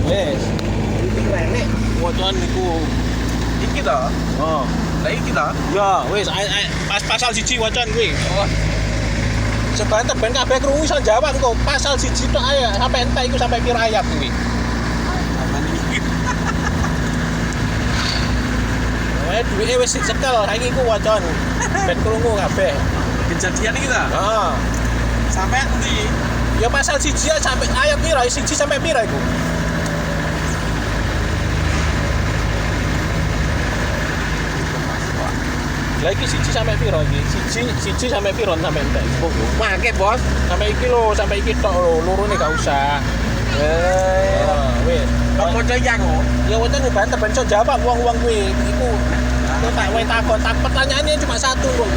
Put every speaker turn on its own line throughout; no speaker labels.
Wes. Iki renek wacan iku.
Iki to.
Oh.
Lah iki to.
Ya, wes pas pasal 1 wacan kuwi.
Oh.
Sebanter ben kabeh krungu iso jawab kok pasal 1 tok ae sampai entek iku sampai pira ayat kuwi.
Aman iki.
Wae duwike wis dicekel, saiki iku wacan. Ben krungu kabeh.
Kejadian iki ta?
Heeh.
Sampai endi?
Ya pasal 1 sampai ayat pira? 1 sampai pira iku? Lah iki 1 sampai pira iki? 1 sampai pira sampai entek?
Wake, Bos.
Sampai iki lho, sampai iki tok lho, lorone gak usah. Wis.
Kok moco yang kok?
Ya wacan banter ben iso jawab wong-wong kuwi. Iku tak wae takon, pertanyaannya cuma satu kok.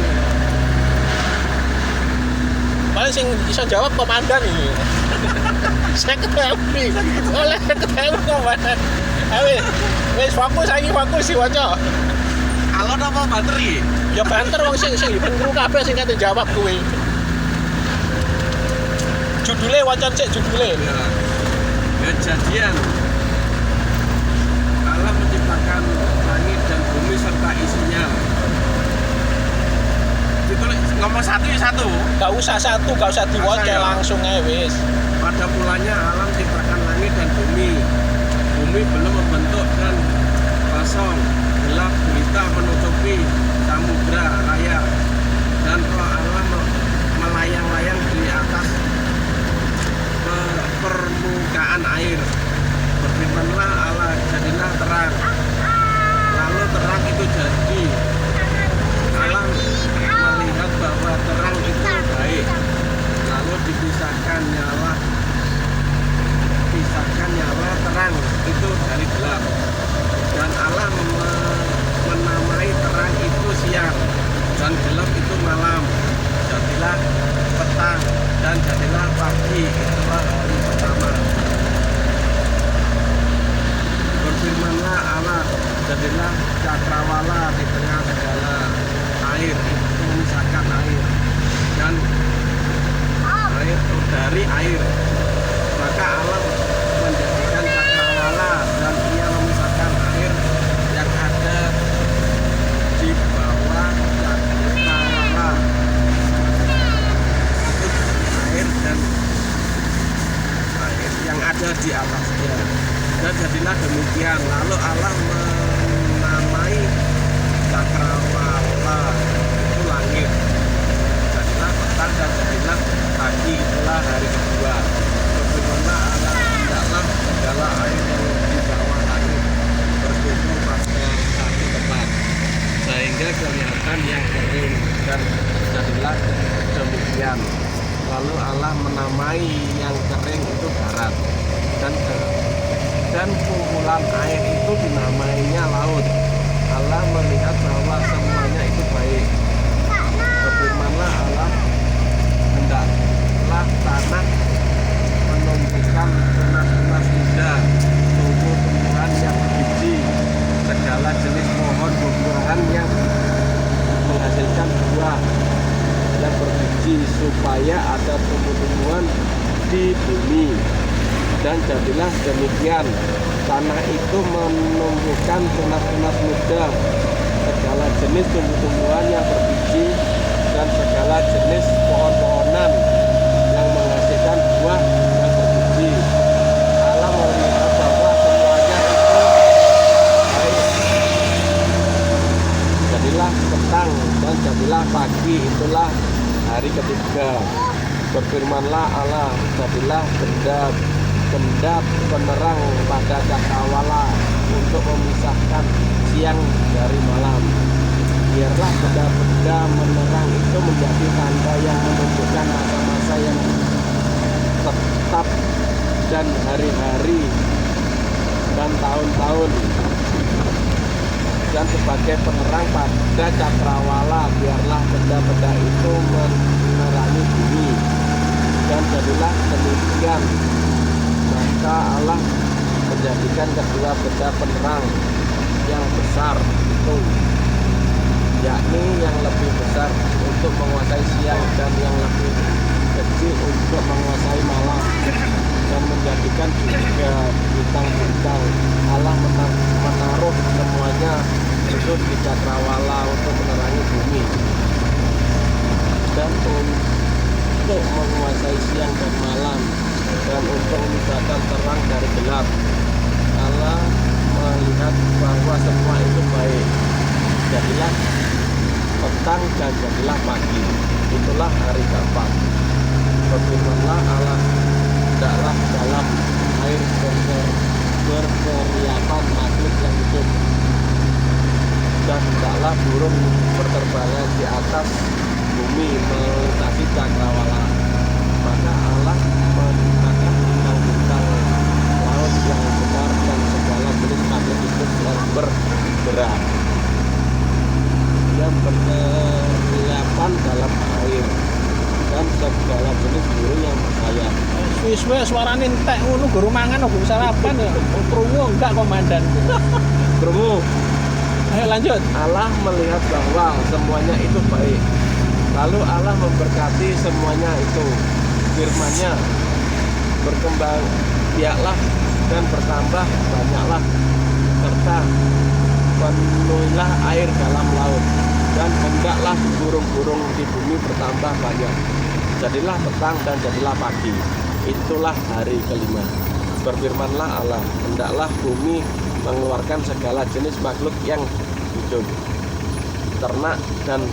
Paling sing iso jawab komandan iki. Saya ketemu. Oleh ketemu komandan. Ayo, wis fokus si waca.
Alon apa bateri?
Ya banter wong sing ben kru kabeh sing kate jawab kuwi. Judule wacan sik judule.
Kejadian Allah menciptakan langit dan bumi serta isinya. Ditulis ngomong satu ya satu.
Gak usah diwaca
ya?
langsung ae wis.
Pada mulanya Allah menciptakan langit dan bumi. Bumi belum membentuk dan kosong, gelap gulita menutupi samudra raya, dan roh Allah melayang-layang di atas permukaan air. Berfirmanlah Allah, jadilah terang. Lalu terang itu jadi. Allah melihat bahwa terang itu baik. Lalu pisahkan nyala terang itu dari gelap. Dan Allah menamai terang itu siang dan gelap itu malam. Jadilah petang dan jadilah pagi. Itulah hari pertama. Berfirmanlah Allah, jadilah cakrawala di tengah segala air, itu memisahkan air dan air dari air. Maka Allah menjadikan cakrawala dan ia memisahkan air yang ada di bawah cakrawala. Itu air dan air yang ada di atasnya. Dan jadilah demikian. Lalu Allah menamai cakrawala itu langit. Jadilah petang dan jadilah pagi, itulah hari kedua. Berfirmanlah Allah, hendaklah segala air yang di bawah langit berkumpul pada satu tempat, sehingga kelihatan yang kering, dan jadilah demikian. Lalu Allah menamai yang kering itu barat, dan kumpulan air itu dinamainya laut. Allah melihat bahwa semuanya itu baik. Berfirmanlah Allah, hendaklah tanah menumbuhkan tunas-tunas muda, tumbuh-tumbuhan yang berbiji, segala jenis pohon buah-buahan yang menghasilkan buah yang berbiji, supaya ada tumbuh-tumbuhan di bumi. Dan jadilah demikian. Tanah itu menumbuhkan tunas-tunas muda, segala jenis tumbuh-tumbuhan yang berbiji, dan segala jenis pohon-pohonan yang menghasilkan buah yang berbiji. Allah melihat bahwa semuanya itu baik. Jadilah petang dan jadilah pagi, itulah hari ketiga. Berfirmanlah Allah, jadilah benda penerang pada cakrawala untuk memisahkan siang dari malam. Biarlah benda-benda menerang itu menjadi tanda yang menunjukkan masa-masa yang tetap dan hari-hari dan tahun-tahun, dan sebagai penerang pada cakrawala. Biarlah benda-benda itu menerangi bumi. Dan jadilah demikian. Maka Allah menjadikan kedua benda penerang yang besar itu, yakni yang lebih besar untuk menguasai siang dan yang lebih kecil untuk menguasai malam. dan menjadikan juga bintang-bintang. Allah menaruh semuanya itu di cakrawala untuk menerangi bumi dan untuk menguasai siang dan malam dan untuk memisahkan terang dari gelap. Allah melihat bahwa semua itu baik. Jadilah petang dan jadilah pagi. Itulah hari keempat. Berfirmanlah Allah, hendaklah dalam air berkeriapan makhluk yang hidup, dan hendaklah burung berterbangan di atas bumi melintasi cakrawala. Maka Allah menciptakan bintang-bintang laut yang besar dan segala jenis makhluk hidup yang bergerak. Dia berkeriapan dalam air dan segala jenis burung yang bersayap.
Suwe-suwe suarane entek ngono guru mangan opo sarapan ya. Krungu enggak komandan.
Krungu.
Ayo lanjut.
Allah melihat bahwa semuanya itu baik. Lalu Allah memberkati semuanya itu. Firman-Nya, berkembang biaklah dan bertambah banyaklah, serta penuhilah air dalam laut, dan hendaklah burung-burung di bumi bertambah banyak. Jadilah petang dan jadilah pagi. Itulah hari kelima. Berfirmanlah Allah, hendaklah bumi mengeluarkan segala jenis makhluk yang hidup, ternak dan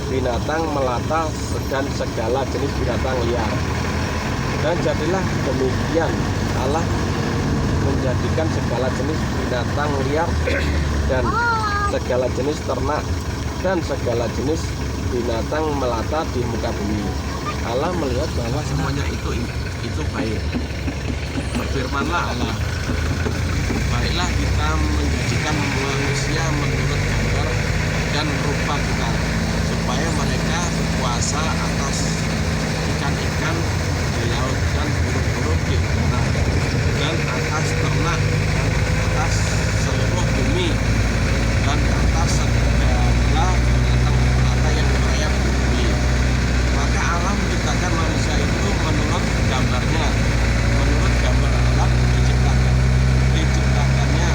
binatang melata dan segala jenis binatang liar. Dan jadilah demikian. Allah menjadikan segala jenis binatang liar dan segala jenis ternak dan segala jenis binatang melata di muka bumi. Allah melihat bahwa semuanya itu baik. Berfirmanlah Allah, baiklah kita menjadikan manusia menurut gambar dan rupa kita, supaya mereka berkuasa atas ikan-ikan di laut dan burung-burung di udara dan atas ternak dan atas seluruh bumi dan atas segala binatang melata yang merayap di bumi. Maka Allah menciptakan manusia itu menurut gambarnya, menurut gambar Allah diciptakannya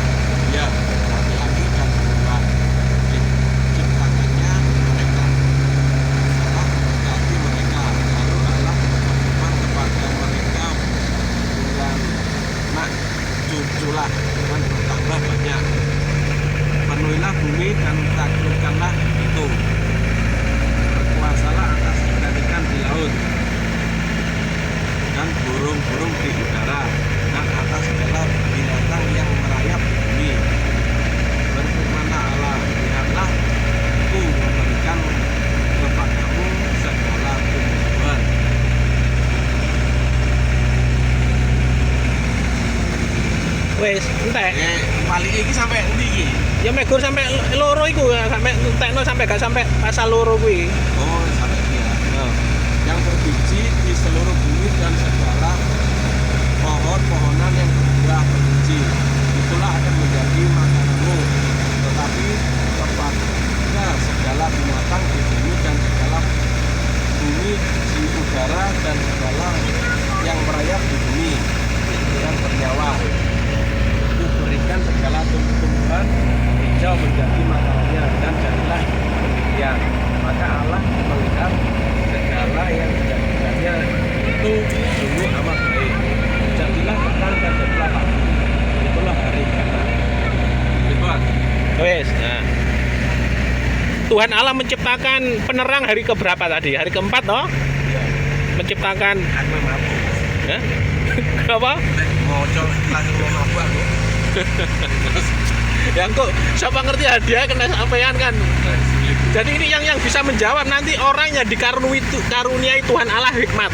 dia laki-laki dan perempuan, diciptakannya mereka. Allah mengasihi mereka, lalu Allah berfirman kepada mereka, dan nak cuculah dan bertambah banyak, penuhilah bumi dan taklukkanlah itu, berkuasalah atas ikan-ikan di laut dan burung-burung di udara dan atas segala binatang yang merayap di bumi. Berfirmanlah Allah, lihatlah, aku memberikan kepadamu segala tumbuhan.
Wes, entek.
Paling iki sampai endi iki?
Ya megur sampai loro iku, sampai entekno sampai gak sampai pasal loro kuwi.
Oh, sampai dia. Nah, yang berbiji di seluruh bumi dan segala pohon-pohonan yang berbuah berbiji, itulah akan menjadi makananmu. Tetapi kepada segala binatang di bumi dan segala bumi di udara dan segala yang merayap di bumi dan bernyawa, berikan segala tumbuhan hijau menjadi makanannya, dan jadilah demikian. Maka Allah melihat segala yang dijadikannya itu sungguh amat baik. Jadilah petang dan jadilah pagi. Itulah hari keenam. Tuhan.
Wes, nah. Tuhan Allah menciptakan penerang hari keberapa tadi? Hari keempat, toh?
Ya.
Menciptakan
Aku mabuk.
ya? Apa?
Mau coba lagi mau mabuk aku.
Yang kok siapa ngerti hadiah kena sampean kan? Jadi ini yang bisa menjawab nanti orang yang dikaruniai Tuhan Allah hikmat.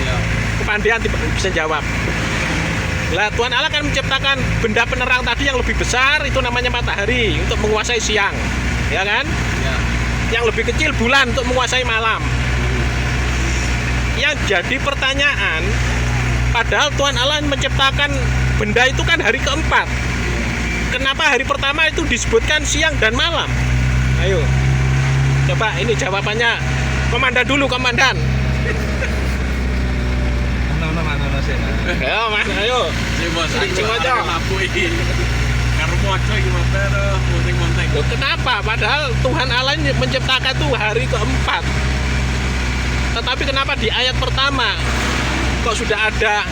Ya.
Kepandian bisa jawab. Lah Tuhan Allah kan menciptakan benda penerang tadi yang lebih besar, itu namanya matahari untuk menguasai siang, ya kan?
Ya.
Yang lebih kecil bulan untuk menguasai malam. Yang jadi pertanyaan, padahal Tuhan Allah menciptakan benda itu kan hari keempat. Kenapa hari pertama itu disebutkan siang dan malam? Ayo, coba ini jawabannya. Komandan dulu, komandan.
Nama mana nasi?
Ya, Mas, ayo.
Coba
Sing aja.
Lampu iki. Karo moco iki motor monting-monting.
Loh, kenapa? Padahal Tuhan Allah ini menciptakan itu hari keempat. Tetapi kenapa di ayat pertama kok sudah ada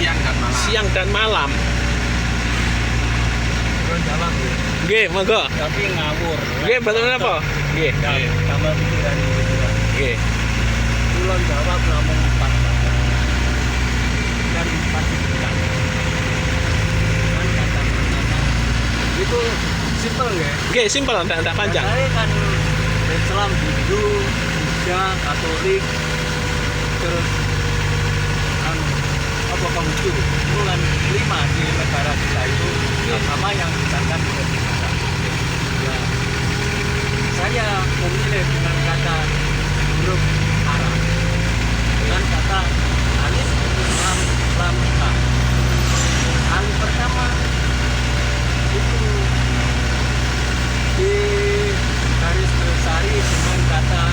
Siang dan malam. Terus jalan tuh.
Nggih, monggo.
Tapi ngawur.
Nggih, betul apa? Nggih.
Tambah pikiran gitu.
Nggih.
Kulon jawab namung 4 dan 4 bulan. Kan kata pertama itu simpel ya.
Nggih, simpel, tidak panjang.
Saya kan Islam, Hindu, Buddha, Katolik, terus apa Konghucu itu kan 5 di negara kita itu agama yang disahkan di Indonesia. Ya, saya memilih dengan kata huruf Arab dengan kata alif lam lam ha. Alif pertama itu di garis besari dengan kata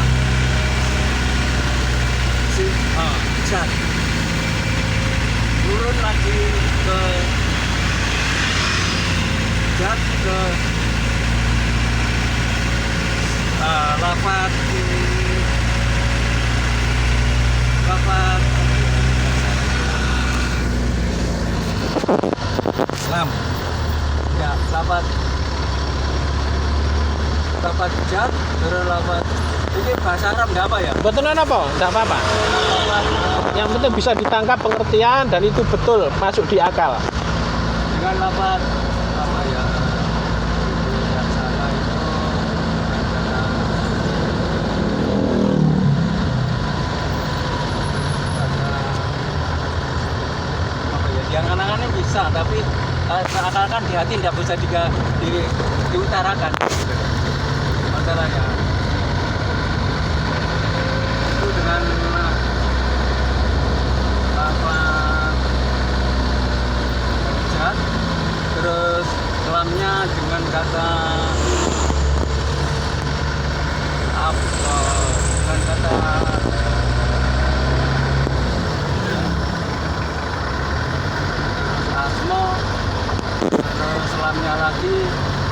jat. Turun lagi ke jat ke lafaz lam ya, lafaz jat terus lafaz ini bahasa Arab nggak apa ya?
Betulan apa? Tidak apa-apa. Yang penting bisa ditangkap pengertian dan itu betul masuk di akal.
Dengan lafaz apa ya? Yang salah itu apa ya? Yang anak-anak bisa, tapi seakan-akan di hati tidak bisa diutarakan. Masalahnya itu dengan jat, terus lamnya dengan kata asmo, terus lamnya lagi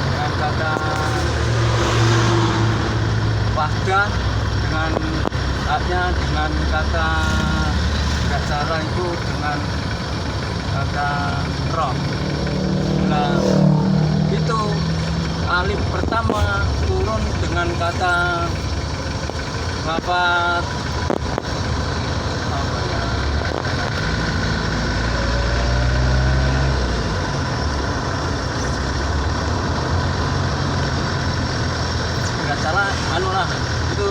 dengan kata wahdah, dengan artinya dengan kata nggak salah itu dengan kata roh. Nah itu alif pertama turun dengan kata lafaz apa ya? Nggak salah, anu lah itu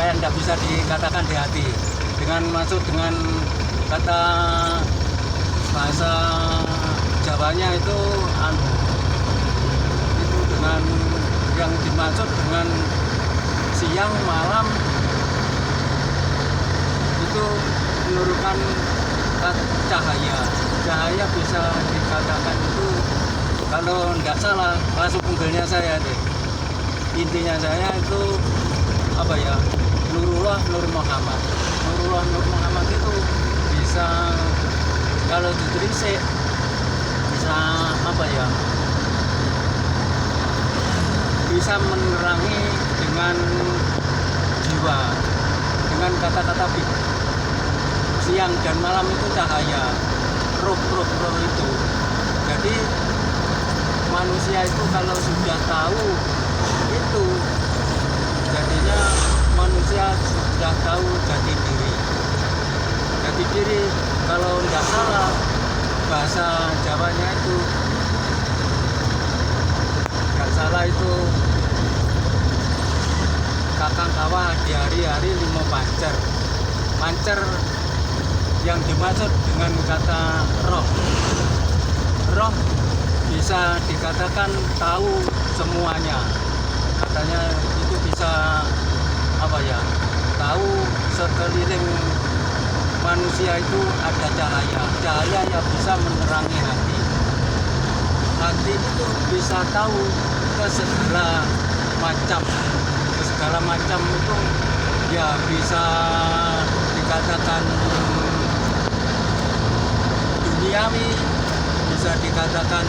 kayak nggak bisa dikatakan di hati. Dengan masuk dengan kata bahasa Jawanya itu itu dengan yang dimaksud dengan siang malam itu menurunkan cahaya bisa dikatakan itu kalau nggak salah langsung google-nya saya deh, intinya saya itu apa ya, Nurullah Nur Muhammad. Nurullah Nur Muhammad itu bisa kalau ditelisik bisa apa ya, bisa menerangi dengan jiwa, dengan kata-kata siang dan malam itu cahaya, roh itu. Jadi manusia itu kalau sudah tahu itu, jadinya manusia sudah tahu jati diri. Jati diri kalau nggak salah bahasa Jawanya itu nggak salah itu kakang kawah di hari-hari lima pancer yang dimaksud dengan kata roh bisa dikatakan tahu semuanya, katanya itu bisa apa ya, tahu sekeliling manusia itu ada cahaya yang bisa menerangi hati itu bisa tahu ke segala macam itu ya, bisa dikatakan
duniawi, bisa dikatakan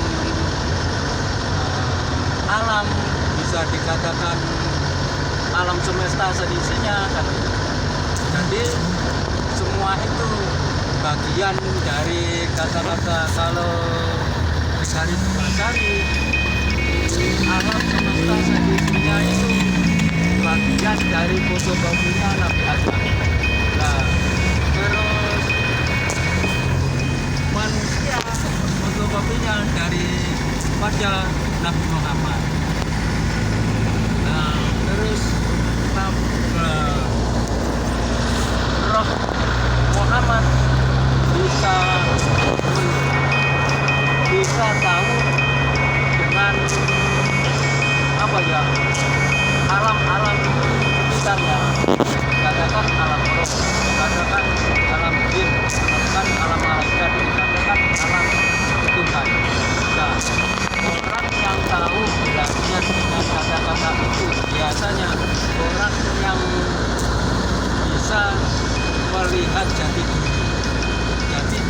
alam, bisa dikatakan alam semesta sedisinya kan. Jadi semua itu bagian dari kata-kata kalau garis bawahi alam semesta sedisinya itu bagian dari fotokopinya Nabi Adam. Nah, terus manusia fotokopinya dari pada Nabi Muhammad. Nah, terus roh Muhammad bisa tahu dengan apa ya, alam-alam sekitarnya, katakan alam roh, katakan alam jin, katakan alam malaikat, katakan alam Tuhan. Nah, orang yang tahu belajar dengan kata-kata itu biasanya orang yang bisa melihat jati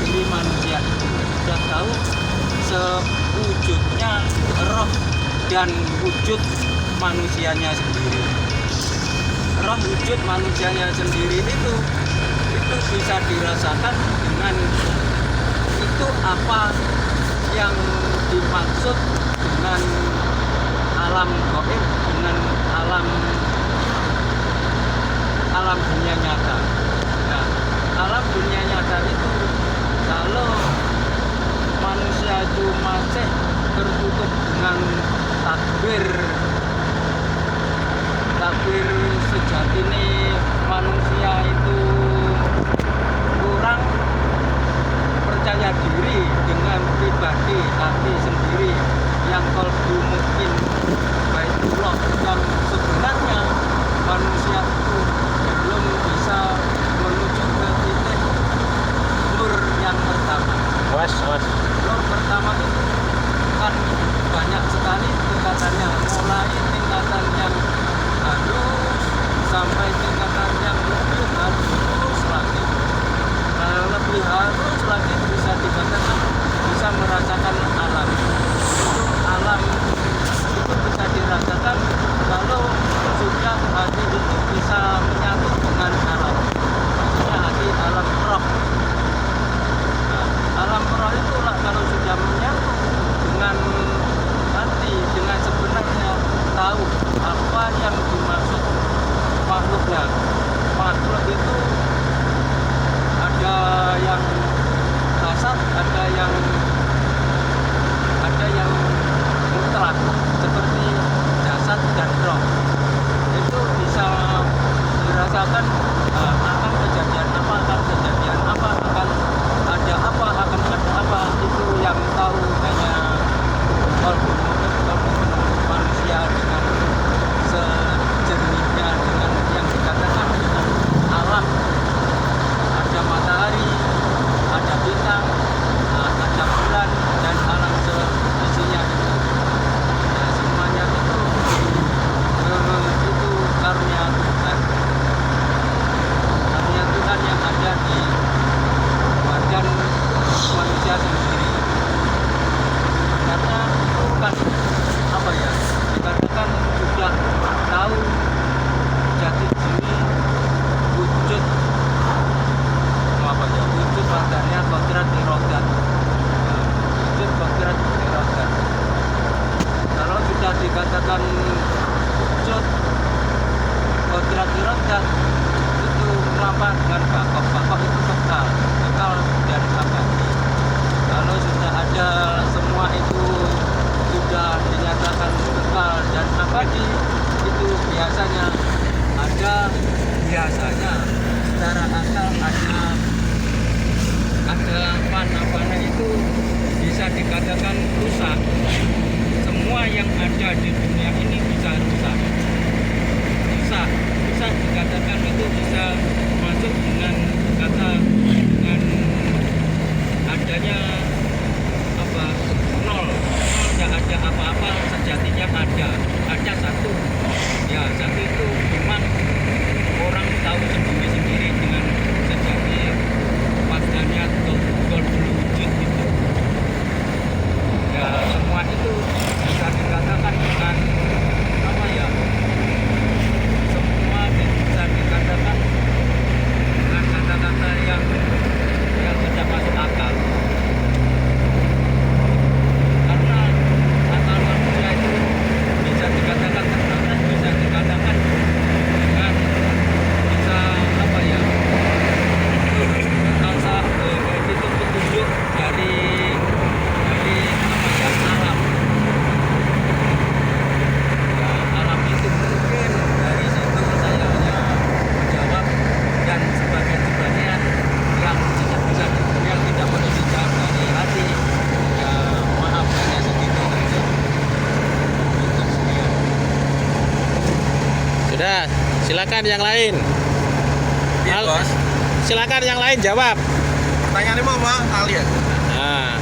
diri manusia itu sudah tahu sewujudnya roh dan wujud manusianya sendiri. Roh wujud manusianya sendiri itu bisa dirasakan dengan itu apa yang dimaksud dengan alam gaib, dengan alam dunia nyata. Nah, alam dunia nyata itu kalau manusia itu masih tertutup dengan takbir sejati ini, manusia itu kurang percaya diri dengan pribadi hati sendiri yang kalbu mungkin baitullah, yang sebenarnya manusia itu belum bisa menuju ke titik nur yang pertama. Nur pertama itu kan banyak sekali tingkatannya, mulai tingkatan yang halus sampai tingkatan yang lebih halus lagi. Lebih halus lagi bisa dikatakan bisa merasakan alam. Itu alam itu bisa dirasakan kalau sudah hati itu bisa menyatu dengan alam. Maksudnya hati alam roh. Nah, alam roh itu
silakan yang lain.
Iya, Bos.
Silakan yang lain jawab.
Pertanyaannya mau apa? Kalian.
Nah,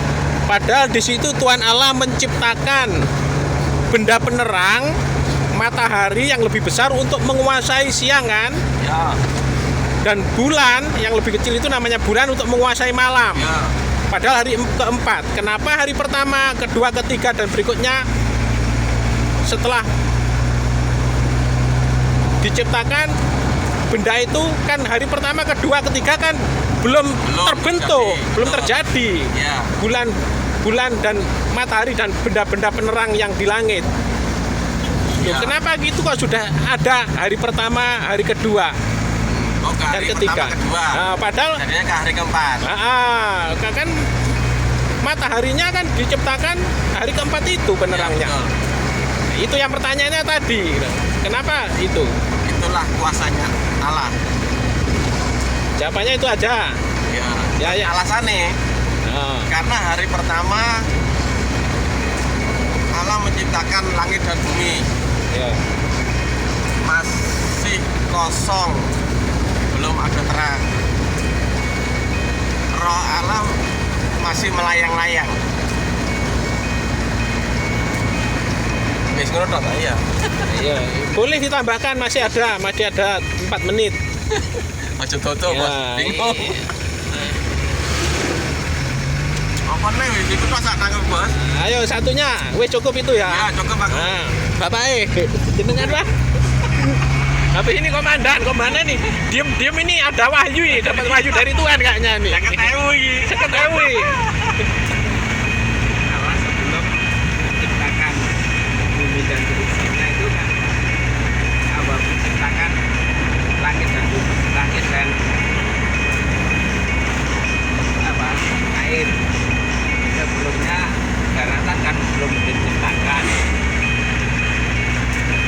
padahal di situ Tuhan Allah menciptakan benda penerang matahari yang lebih besar untuk menguasai siang kan,
Ya.
dan bulan yang lebih kecil itu namanya bulan untuk menguasai malam.
Ya.
Padahal hari keempat. Kenapa hari pertama, kedua, ketiga dan berikutnya setelah diciptakan benda itu kan hari pertama, kedua, ketiga kan belum terbentuk,
terjadi.
belum terjadi.
Ya.
Bulan dan matahari dan benda-benda penerang yang di langit. Loh,
Ya.
kenapa gitu kok sudah ada hari pertama, hari kedua
Oh, ke
dan
hari
ketiga?
pertama, kedua.
Nah, padahal
Jadinya ke hari keempat.
kan mataharinya kan diciptakan hari keempat itu penerangnya.
Ya, betul.
Itu yang pertanyaannya tadi. Kenapa itu?
Itulah kuasanya Allah.
Jawabannya itu aja.
Ya.
Ya.
Alasannya
Nah,
karena hari pertama Allah menciptakan langit dan bumi
ya.
masih kosong, belum ada terang. Roh Allah masih melayang-layang. Wis ngono tok, iya.
Iya, boleh ditambahkan masih ada 4 menit.
Aja toto, Bos.
Ya,
Bingung. Apa nih wis iku tok sak nangkep, Bos?
ayo satunya, wes cukup itu ya.
Ya, cukup aku.
Nah, Bapak jenengan Pak. Tapi ini komandan nih. Diem ini ada wahyu ini, dapat wahyu dari Tuhan kayaknya nih.
Jangan tahu iki.
Seketahui.
Allah sebelum menciptakan bumi dan berisinya itu kan Allah menciptakan langit dan bumi, langit dan air. Sebelumnya daratan kan belum diciptakan.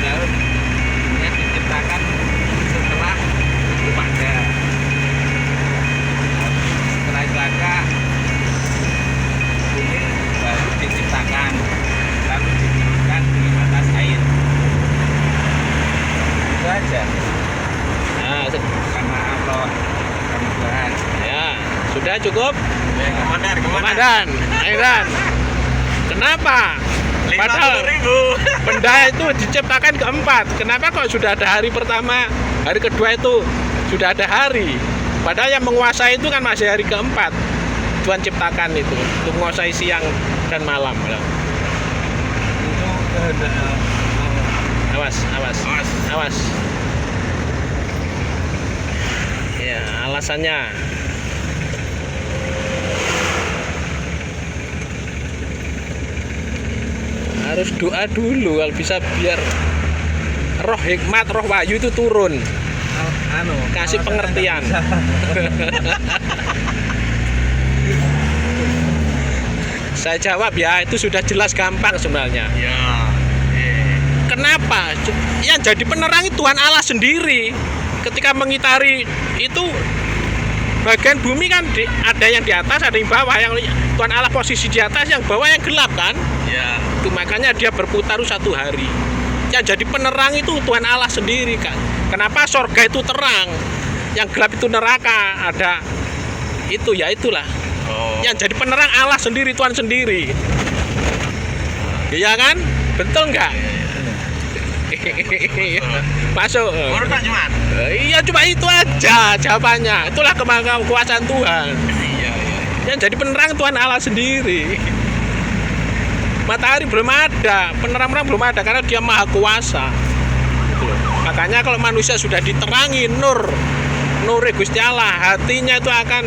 Lalu dunia diciptakan setelah itu ada. Setelah itu ada bumi baru diciptakan, lalu diturunkan di atas air. Itu aja.
Nah,
Karena Allah kemudahan.
ya, sudah cukup.
Komandan.
Komandan, Airan. Kenapa? Padahal
50.000.
benda itu diciptakan keempat. Kenapa kok sudah ada hari pertama, hari kedua itu sudah ada hari? Padahal yang menguasai itu kan masih hari keempat. Tuhan ciptakan itu untuk menguasai siang dan malam.
Itu kehendak
Awas. Ya, alasannya. Harus doa dulu kalau bisa biar roh hikmat, roh wahyu itu turun. Kasih pengertian. Saya jawab ya, itu sudah jelas gampang sebenarnya.
Ya.
Kenapa? Yang jadi penerang itu Tuhan Allah sendiri. Ketika mengitari itu bagian bumi kan ada yang di atas, ada yang bawah. Yang Tuhan Allah posisi di atas, yang bawah yang gelap kan.
Ya.
Itu makanya dia berputar 1 hari. Yang jadi penerang itu Tuhan Allah sendiri kan. Kenapa sorga itu terang, yang gelap itu neraka? Ada itu ya itulah.
Oh.
Yang jadi penerang Allah sendiri, Tuhan sendiri. Iya kan? Betul nggak? Masuk.
Baru tak cuman.
Iya cuma itu aja jawabannya. Itulah kekuasaan Tuhan.
Iya.
Yang jadi penerang Tuhan Allah sendiri. Matahari belum ada, penerang belum ada karena dia maha kuasa. Gitu loh. Makanya kalau manusia sudah diterangi nur Gusti Allah, hatinya itu akan,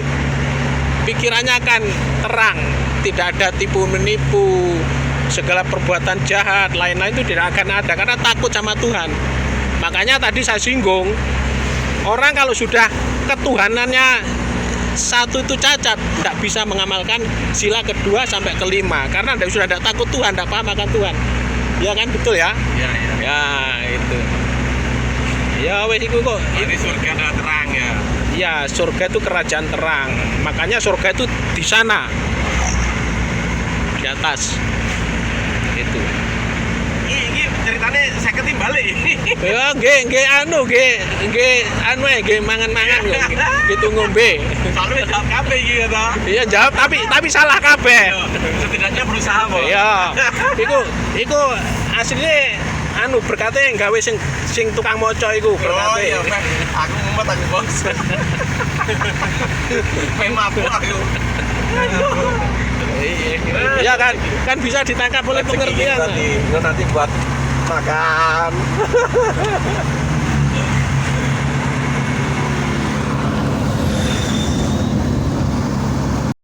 pikirannya akan terang, tidak ada tipu menipu, segala perbuatan jahat lain-lain itu tidak akan ada karena takut sama Tuhan. Makanya tadi saya singgung, orang kalau sudah ketuhanannya satu itu cacat, tidak bisa mengamalkan sila kedua sampai kelima karena sudah tidak takut Tuhan, tidak paham akan Tuhan. Ya kan, betul ya?
Iya.
Ya itu. Ya wes iku kok.
Ini surga ada terang ya.
Ya surga itu kerajaan terang. Makanya surga itu di sana, di atas. Itu.
Ini ceritanya saya ketim balik.
Ya nggih mangan-mangan yo. Gitu ngombe.
Soalnya jawab kabeh iki ya toh.
Iya jawab tapi salah kabeh.
Setidaknya berusaha kok.
Iya. Iku asline berkate yang gawe sing tukang maca iku
Oh
berkate.
iya, Pak. Aku ngumpet aku bos. Mabuk aku.
Iya kan bisa ditangkap oleh pengertian.
Nanti buat makan.